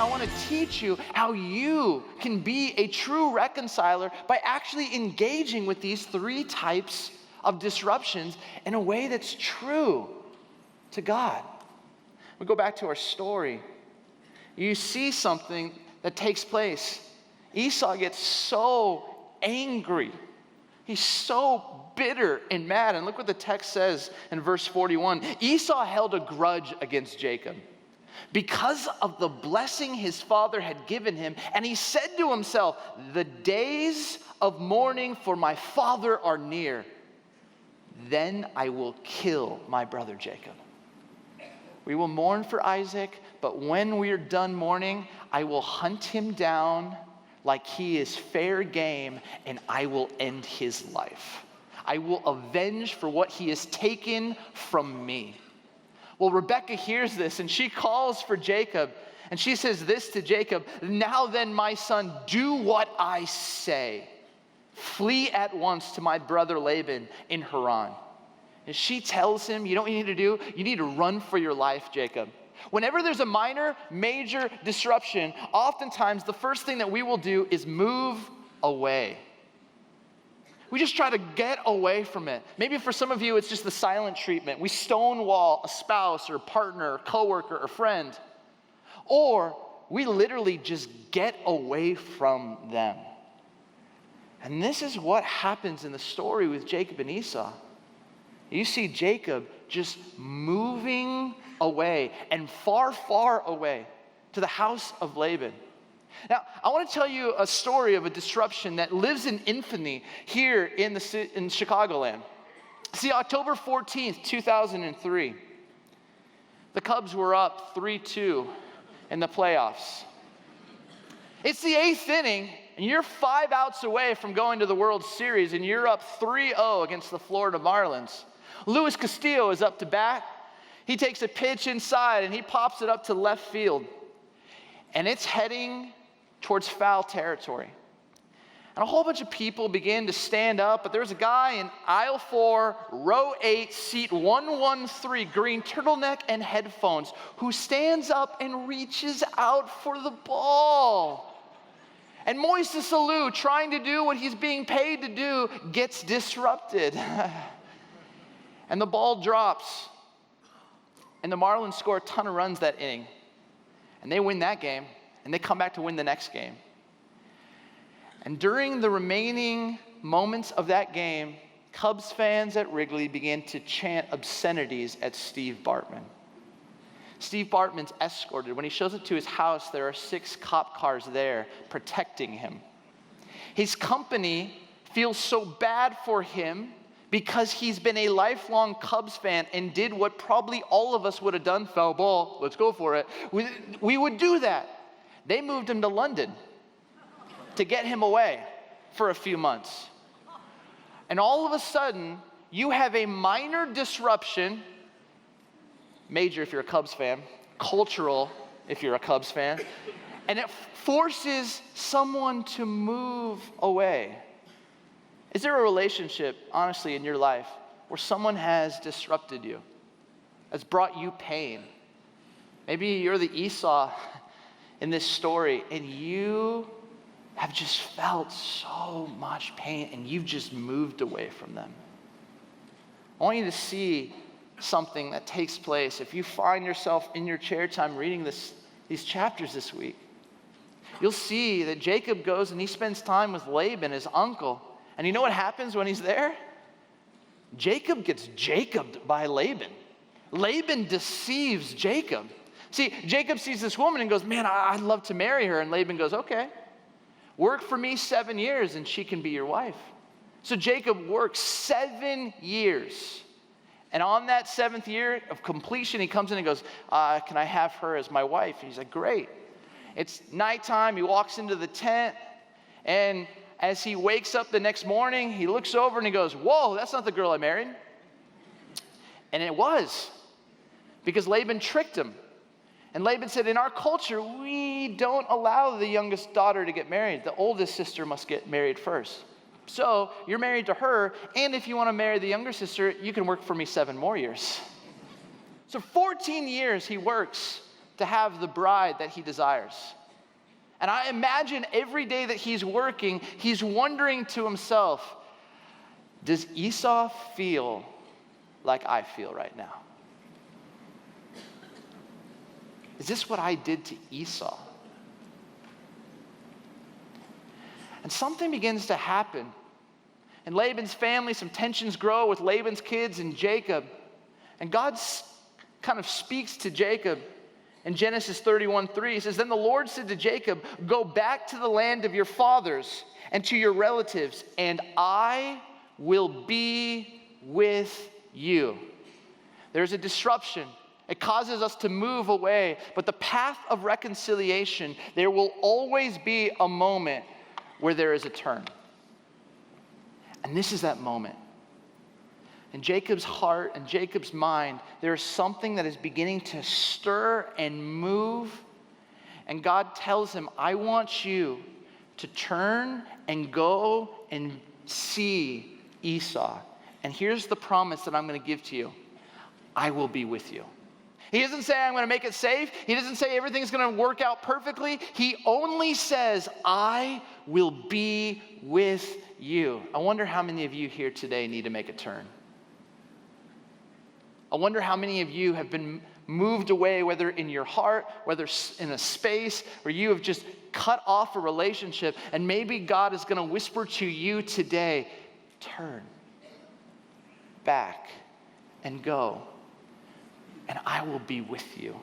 I want to teach you how you can be a true reconciler by actually engaging with these three types of disruptions in a way that's true to God. We go back to our story. You see something that takes place. Esau gets so angry. He's so bitter and mad. And look what the text says in verse 41. Esau held a grudge against Jacob because of the blessing his father had given him. And he said to himself, the days of mourning for my father are near. Then I will kill my brother Jacob. We will mourn for Isaac, but when we are done mourning, I will hunt him down like he is fair game, and I will end his life. I will avenge for what he has taken from me. Well, Rebekah hears this, and she calls for Jacob, and she says this to Jacob, now then, my son, do what I say. Flee at once to my brother Laban in Haran. And she tells him, you know what you need to do? You need to run for your life, Jacob. Whenever there's a major disruption, oftentimes the first thing that we will do is move away. We just try to get away from it. Maybe for some of you, it's just the silent treatment. We stonewall a spouse or partner, or coworker or friend. Or we literally just get away from them. And this is what happens in the story with Jacob and Esau. You see Jacob just moving away and far, far away to the house of Laban. Now, I want to tell you a story of a disruption that lives in infamy here in Chicagoland. See, October 14th, 2003, the Cubs were up 3-2 in the playoffs. It's the 8th inning, and you're 5 outs away from going to the World Series, and you're up 3-0 against the Florida Marlins. Luis Castillo is up to bat. He takes a pitch inside, and he pops it up to left field. And it's heading towards foul territory. And a whole bunch of people begin to stand up, but there's a guy in aisle 4, row 8, seat 113, green turtleneck and headphones, who stands up and reaches out for the ball. And Moises Alou, trying to do what he's being paid to do, gets disrupted. And the ball drops. And the Marlins score a ton of runs that inning. And they win that game. And they come back to win the next game. And during the remaining moments of that game, Cubs fans at Wrigley began to chant obscenities at Steve Bartman. Steve Bartman's escorted. When he shows up to his house, there are 6 cop cars there protecting him. His company feels so bad for him because he's been a lifelong Cubs fan and did what probably all of us would have done. Foul ball, let's go for it. We would do that. They moved him to London to get him away for a few months. And all of a sudden, you have a minor disruption, major if you're a Cubs fan, cultural if you're a Cubs fan, and it forces someone to move away. Is there a relationship, honestly, in your life where someone has disrupted you, has brought you pain? Maybe you're the Esau in this story, and you have just felt so much pain, and you've just moved away from them. I want you to see something that takes place. If you find yourself in your chair time reading these chapters this week, you'll see that Jacob goes and he spends time with Laban, his uncle. And you know what happens when he's there? Jacob gets Jacobed by Laban. Laban deceives Jacob. See, Jacob sees this woman and goes, man, I'd love to marry her. And Laban goes, okay, work for me 7 years and she can be your wife. So Jacob works 7 years. And on that 7th year of completion, he comes in and goes, can I have her as my wife? And he's like, great. It's nighttime. He walks into the tent, and as he wakes up the next morning, he looks over and he goes, whoa, that's not the girl I married. And it was, because Laban tricked him. And Laban said, in our culture, we don't allow the youngest daughter to get married. The oldest sister must get married first. So you're married to her, and if you want to marry the younger sister, you can work for me 7 more years. So 14 years he works to have the bride that he desires. And I imagine every day that he's working, he's wondering to himself, does Esau feel like I feel right now? Is this what I did to Esau? And something begins to happen. In Laban's family, some tensions grow with Laban's kids and Jacob. And God kind of speaks to Jacob in Genesis 31:3. He says, then the Lord said to Jacob, go back to the land of your fathers and to your relatives, and I will be with you. There's a disruption. It causes us to move away. But the path of reconciliation, there will always be a moment where there is a turn. And this is that moment. In Jacob's heart and Jacob's mind, there is something that is beginning to stir and move. And God tells him, I want you to turn and go and see Esau. And here's the promise that I'm going to give to you. I will be with you. He doesn't say I'm going to make it safe. He doesn't say everything's going to work out perfectly. He only says, I will be with you. I wonder how many of you here today need to make a turn. I wonder how many of you have been moved away, whether in your heart, whether in a space where you have just cut off a relationship, and maybe God is going to whisper to you today, turn back and go, and I will be with you.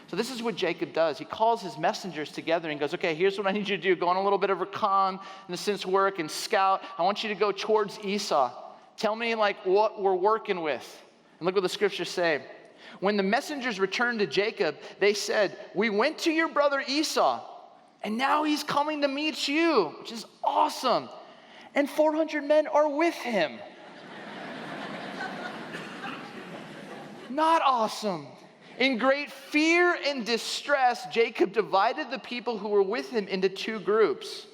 So this is what Jacob does. He calls his messengers together and goes, okay, here's what I need you to do. Go on a little bit of recon, in a sense, work and scout. I want you to go towards Esau. Tell me what we're working with. And look what the scriptures say. When the messengers returned to Jacob, they said, we went to your brother Esau, and now he's coming to meet you, which is awesome. And 400 men are with him. Not awesome. In great fear and distress, Jacob divided the people who were with him into two groups,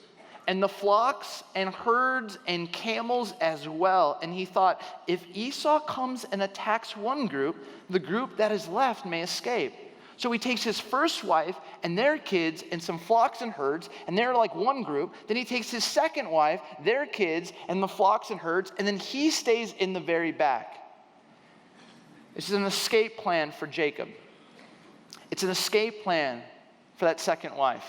and the flocks and herds and camels as well. And he thought, if Esau comes and attacks one group, the group that is left may escape. So he takes his first wife and their kids and some flocks and herds, and they're like one group. Then he takes his second wife, their kids, and the flocks and herds, and then he stays in the very back. This is an escape plan for Jacob. It's an escape plan for that second wife.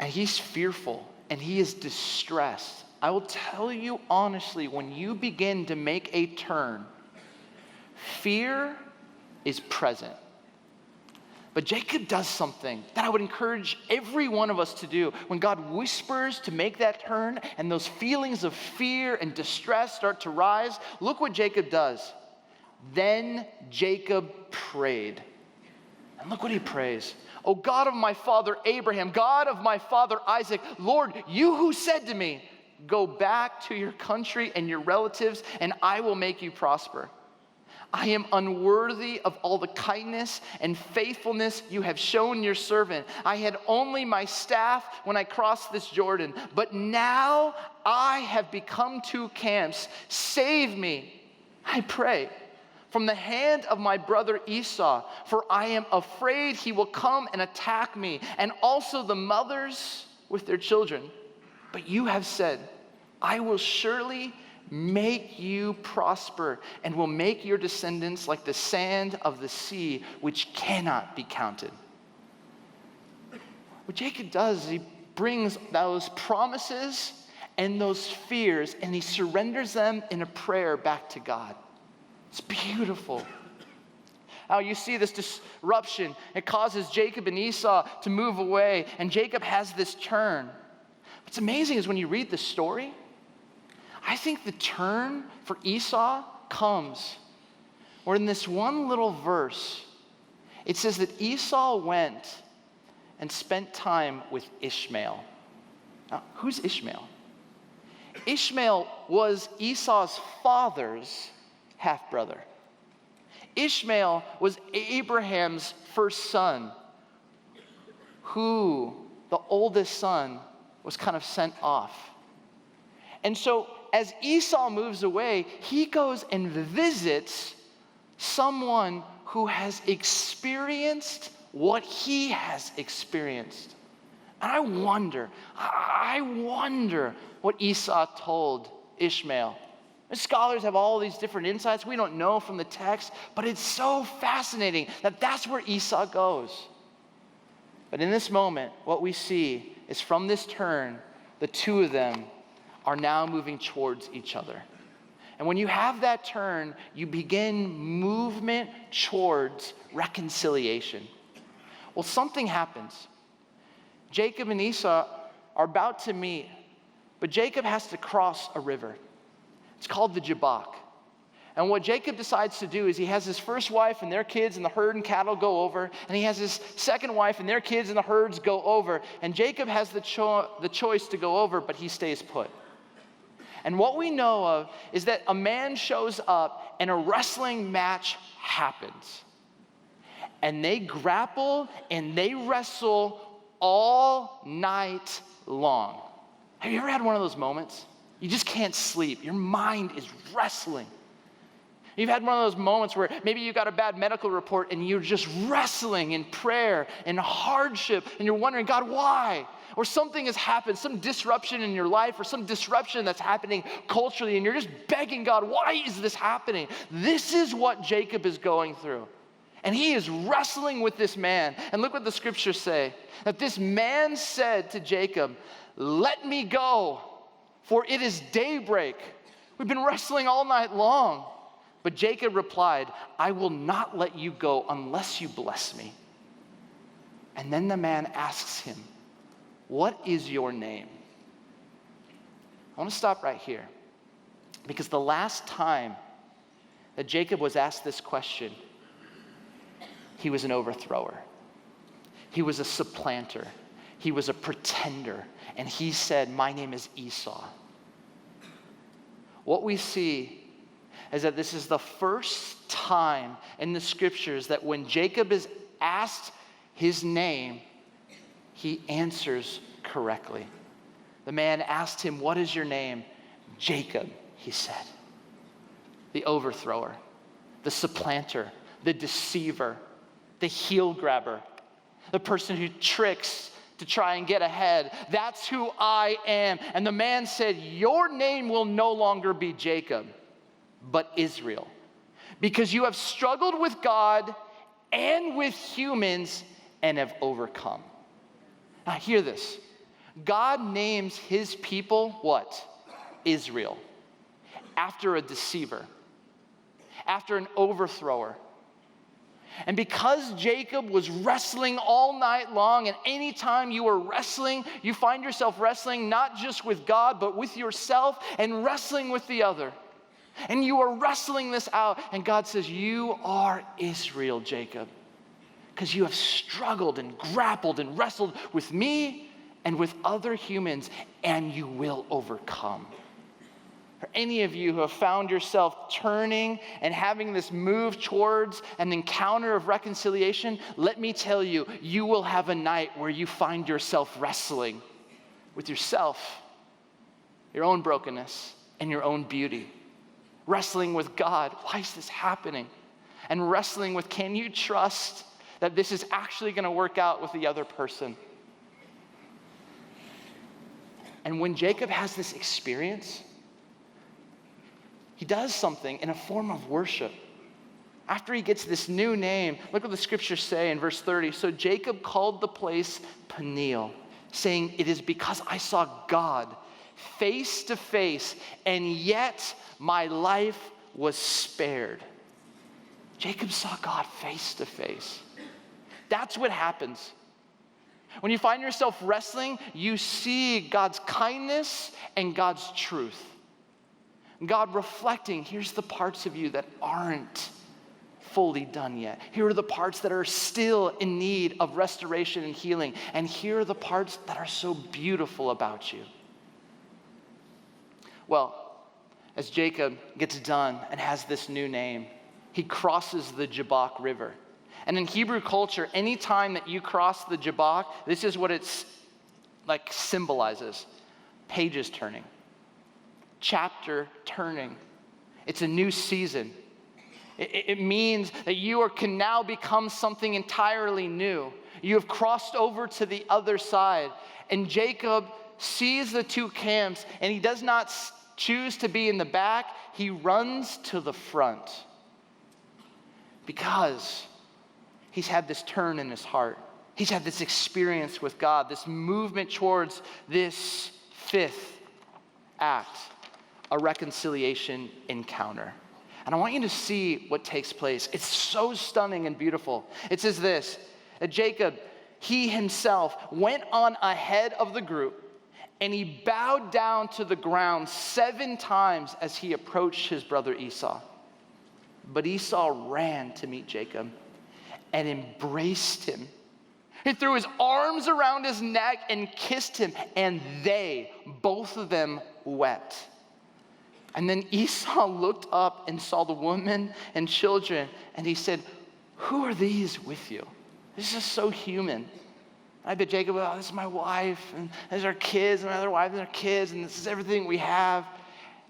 And he's fearful and he is distressed. I will tell you honestly, when you begin to make a turn, fear is present. But Jacob does something that I would encourage every one of us to do. When God whispers to make that turn and those feelings of fear and distress start to rise, look what Jacob does. Then Jacob prayed. And look what he prays. O God of my father Abraham, God of my father Isaac, Lord, you who said to me, go back to your country and your relatives, and I will make you prosper. I am unworthy of all the kindness and faithfulness you have shown your servant. I had only my staff when I crossed this Jordan, but now I have become two camps. Save me, I pray, from the hand of my brother Esau, for I am afraid he will come and attack me, and also the mothers with their children. But you have said, I will surely make you prosper and will make your descendants like the sand of the sea, which cannot be counted. What Jacob does is he brings those promises and those fears and he surrenders them in a prayer back to God. It's beautiful. Now you see this disruption. It causes Jacob and Esau to move away, and Jacob has this turn. What's amazing is when you read the story, I think the turn for Esau comes where in this one little verse, it says that Esau went and spent time with Ishmael. Now, who's Ishmael? Ishmael was Esau's father's half-brother. Ishmael was Abraham's first son, who the oldest son was kind of sent off. And so as Esau moves away, he goes and visits someone who has experienced what he has experienced. And I wonder what Esau told Ishmael. Scholars have all these different insights we don't know from the text, but it's so fascinating that that's where Esau goes. But in this moment, what we see is from this turn, the two of them are now moving towards each other. And when you have that turn, you begin movement towards reconciliation. Well, something happens. Jacob and Esau are about to meet, but Jacob has to cross a river. It's called the Jabbok. And what Jacob decides to do is he has his first wife and their kids and the herd and cattle go over, and he has his second wife and their kids and the herds go over, and Jacob has the choice to go over, but he stays put. And what we know of is that a man shows up and a wrestling match happens. And they grapple and they wrestle all night long. Have you ever had one of those moments? You just can't sleep. Your mind is wrestling. You've had one of those moments where maybe you got a bad medical report and you're just wrestling in prayer and hardship and you're wondering, God, why? Or something has happened, some disruption in your life or some disruption that's happening culturally and you're just begging God, why is this happening? This is what Jacob is going through. And he is wrestling with this man. And look what the scriptures say, that this man said to Jacob, let me go, for it is daybreak. We've been wrestling all night long. But Jacob replied, I will not let you go unless you bless me. And then the man asks him, what is your name? I want to stop right here, because the last time that Jacob was asked this question, he was an overthrower. He was a supplanter. He was a pretender. And he said, my name is Esau. What we see is that this is the first time in the scriptures that when Jacob is asked his name, he answers correctly. The man asked him, what is your name? Jacob, he said. The overthrower, the supplanter, the deceiver, the heel grabber, the person who tricks to try and get ahead. That's who I am. And the man said, your name will no longer be Jacob, but Israel, because you have struggled with God and with humans and have overcome. Now hear this. God names his people what? Israel. After a deceiver, after an overthrower. And because Jacob was wrestling all night long, and anytime you are wrestling, you find yourself wrestling not just with God, but with yourself and wrestling with the other. And you are wrestling this out, and God says, you are Israel, Jacob, because you have struggled and grappled and wrestled with me and with other humans, and you will overcome. For any of you who have found yourself turning and having this move towards an encounter of reconciliation, let me tell you, you will have a night where you find yourself wrestling with yourself, your own brokenness, and your own beauty. Wrestling with God, why is this happening? And wrestling with, can you trust that this is actually going to work out with the other person? And when Jacob has this experience, he does something in a form of worship. After he gets this new name, look what the scriptures say in verse 30. So Jacob called the place Peniel, saying, it is because I saw God face to face, and yet my life was spared. Jacob saw God face to face. That's what happens. When you find yourself wrestling, you see God's kindness and God's truth. God reflecting, here's the parts of you that aren't fully done yet. Here are the parts that are still in need of restoration and healing. And here are the parts that are so beautiful about you. Well, as Jacob gets done and has this new name, he crosses the Jabbok River. And in Hebrew culture, anytime that you cross the Jabbok, this is what it's like symbolizes. Pages turning. Chapter turning. It's a new season. It means that can now become something entirely new. You have crossed over to the other side. And Jacob sees the two camps, and he does not choose to be in the back. He runs to the front because he's had this turn in his heart. He's had this experience with God, this movement towards this fifth act, a reconciliation encounter. And I want you to see what takes place. It's so stunning and beautiful. It says this, that Jacob, he himself went on ahead of the group, and he bowed down to the ground 7 times as he approached his brother Esau. But Esau ran to meet Jacob and embraced him. He threw his arms around his neck and kissed him, and both of them wept. And then Esau looked up and saw the woman and children, and he said, "Who are these with you?" This is so human. I bet Jacob, "Oh, this is my wife, and these are our kids, and my other wife and our kids, and this is everything we have."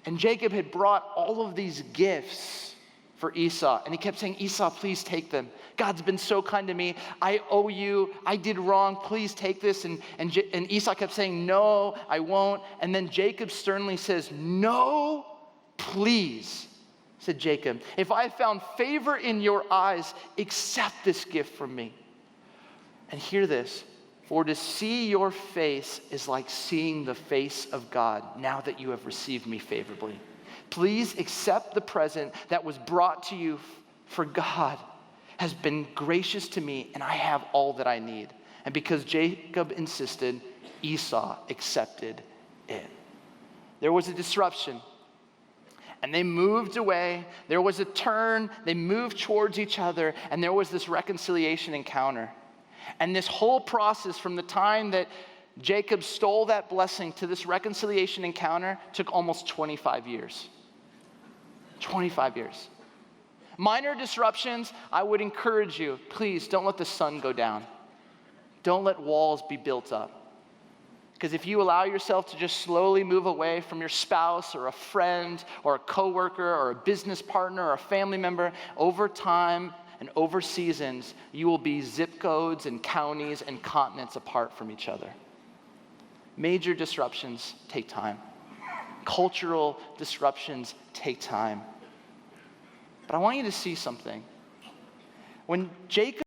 And Jacob had brought all of these gifts for Esau, and he kept saying, "Esau, please take them. God's been so kind to me. I owe you. I did wrong. Please take this." And Esau kept saying, "No, I won't." And then Jacob sternly says, "No, please," said Jacob. "If I have found favor in your eyes, accept this gift from me. And hear this, for to see your face is like seeing the face of God now that you have received me favorably. Please accept the present that was brought to you, for God has been gracious to me, and I have all that I need." And because Jacob insisted, Esau accepted it. There was a disruption, and they moved away. There was a turn. They moved towards each other, and there was this reconciliation encounter. And this whole process from the time that Jacob stole that blessing to this reconciliation encounter took almost 25 years. 25 years. Minor disruptions, I would encourage you, please don't let the sun go down. Don't let walls be built up. Because if you allow yourself to just slowly move away from your spouse or a friend or a coworker or a business partner or a family member, over time and over seasons, you will be zip codes and counties and continents apart from each other. Major disruptions take time. Cultural disruptions take time. But I want you to see something. When Jacob